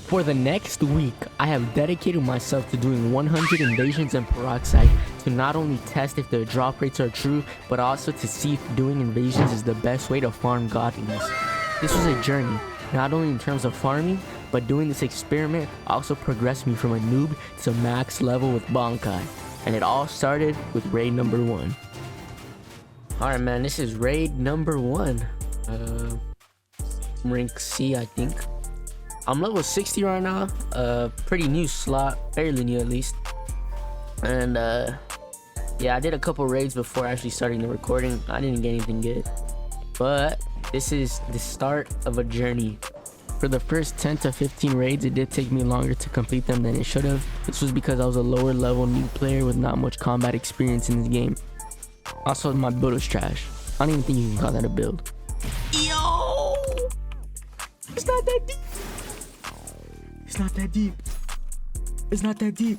For the next week, I have dedicated myself to doing 100 invasions in Peroxide to not only test if the drop rates are true, but also to see if doing invasions is the best way to farm godliness. This was a journey, not only in terms of farming, but doing this experiment also progressed me from a noob to max level with Bankai. And it all started with raid number 1. Alright man, this is raid number 1. Rank C, I think. I'm level 60 right now. Pretty new slot, fairly new at least. And yeah, I did a couple raids before actually starting the recording. I didn't get anything good, but this is the start of a journey. For the first 10 to 15 raids, it did take me longer to complete them than it should have. This was because I was a lower level new player with not much combat experience in this game. Also, my build was trash. I don't even think you can call that a build. Yo! It's not that deep. It's not that deep. It's not that deep.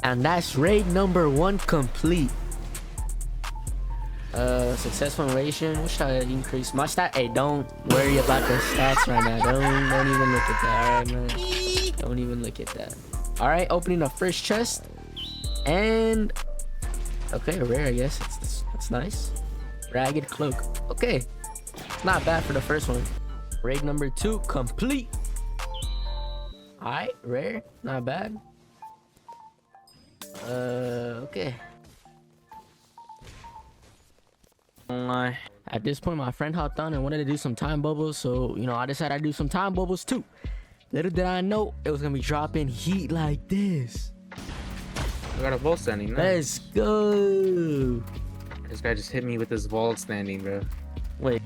And that's raid number 1 complete. Successful invasion. What should I increase? My stat. Hey, don't worry about the stats right now. Don't even look at that. Alright, man. Don't even look at that. Alright, opening the first chest. And okay, a rare, I guess. That's nice. Ragged cloak. Okay. Not bad for the first one. Raid number 2 complete. Alright, rare. Not bad. Okay. At this point, my friend hopped on and wanted to do some time bubbles, so you know, I decided I'd do some time bubbles too. Little did I know it was gonna be dropping heat like this. I got a vault standing. Let's go. This guy just hit me with his vault standing, bro. Wait.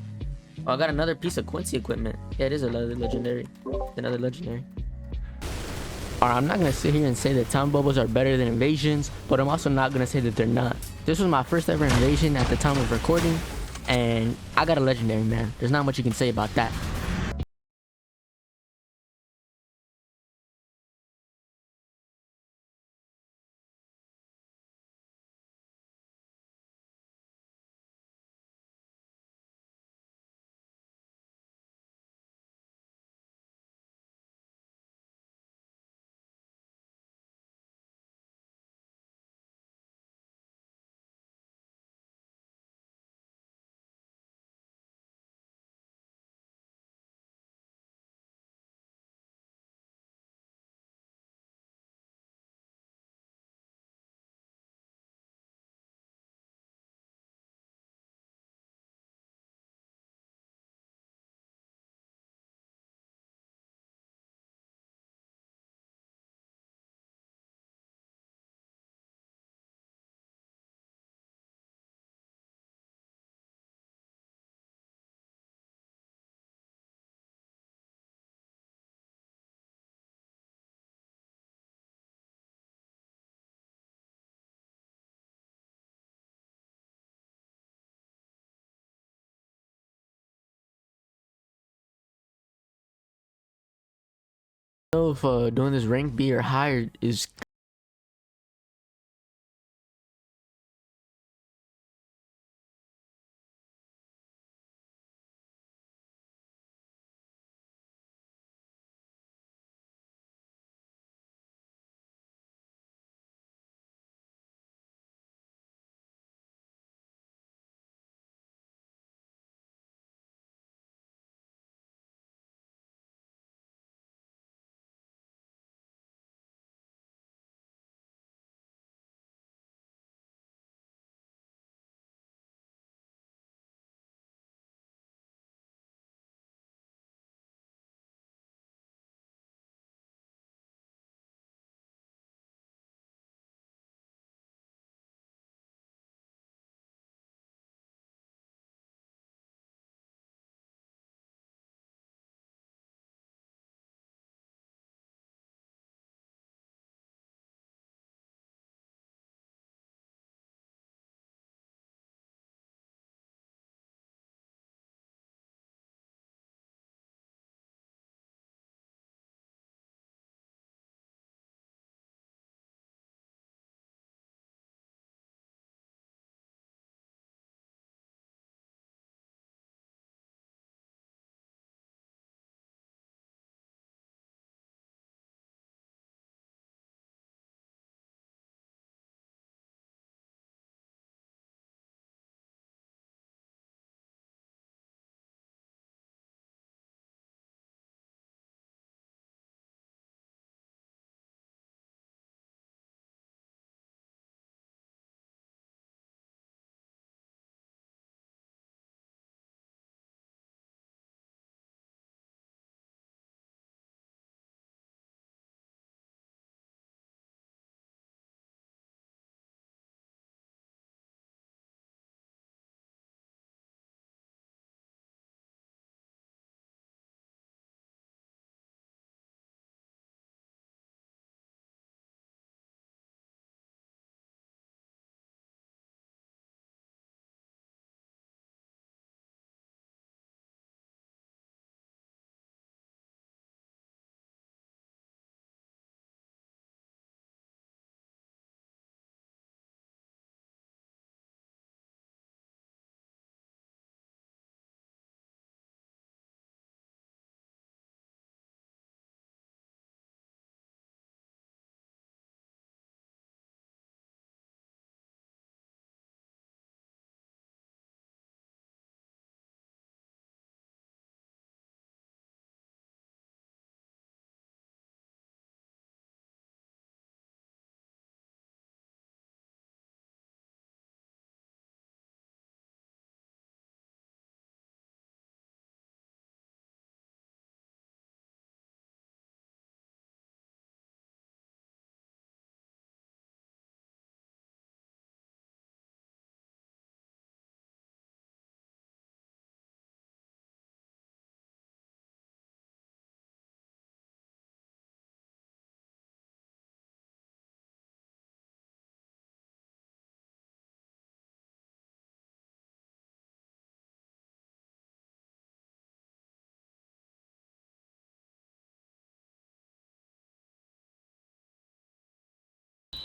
Oh, I got another piece of Quincy equipment. Yeah, it is another legendary. Another legendary. Alright, I'm not gonna sit here and say that time bubbles are better than invasions, but I'm also not gonna say that they're not. This was my first ever invasion at the time of recording, and I got a legendary, man. There's not much you can say about that. So if doing this rank B or higher is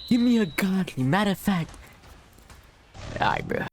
Give me a godly. Matter of fact. Alright, bro.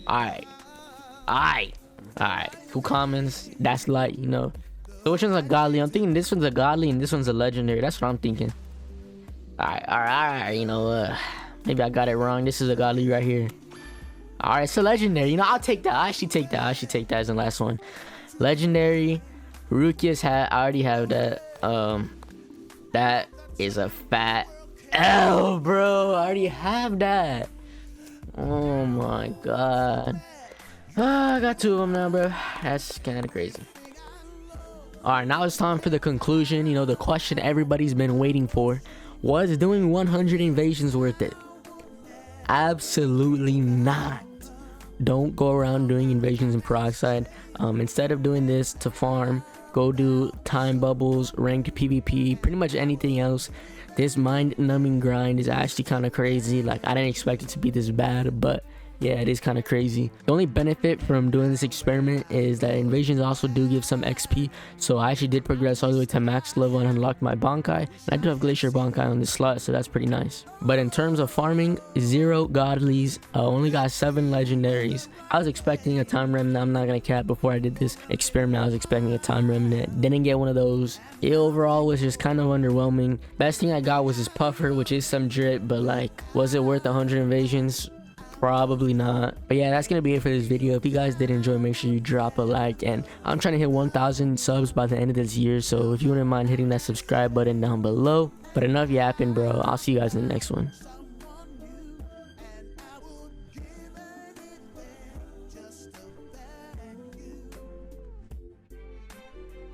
Alright. Alright. Alright. 2 commons. That's light, you know. So which one's a godly? I'm thinking this one's a godly and this one's a legendary. That's what I'm thinking. Alright. You know, maybe I got it wrong. This is a godly right here. Alright, so legendary. You know, I'll take that. I actually take that as the last one. Legendary. Rukia's hat, I already have that. That is a fat L, bro. I already have that. Oh my god. I got 2 of them now, bro. That's kind of crazy. Alright, now it's time for the conclusion. You know, the question everybody's been waiting for. Was doing 100 invasions worth it? Absolutely not. Don't go around doing invasions in Peroxide. Instead of doing this to farm, go do time bubbles, ranked PvP, pretty much anything else. This mind-numbing grind is actually kind of crazy. Like, I didn't expect it to be this bad, but yeah, it is kind of crazy. The only benefit from doing this experiment is that invasions also do give some XP. So I actually did progress all the way to max level and unlocked my Bankai. And I do have Glacier Bankai on this slot, so that's pretty nice. But in terms of farming, 0 godlies, only got 7 legendaries. I was expecting a time remnant. I'm not gonna cap. Before I did this experiment, I was expecting a time remnant. Didn't get one of those. It overall was just kind of underwhelming. Best thing I got was this puffer, which is some drip, but like, was it worth 100 invasions? Probably not. But yeah, that's gonna be it for this video. If you guys did enjoy, make sure you drop a like, and I'm trying to hit 1,000 subs by the end of this year, so if you wouldn't mind hitting that subscribe button down below. But enough yapping, bro. I'll see you guys in the next one.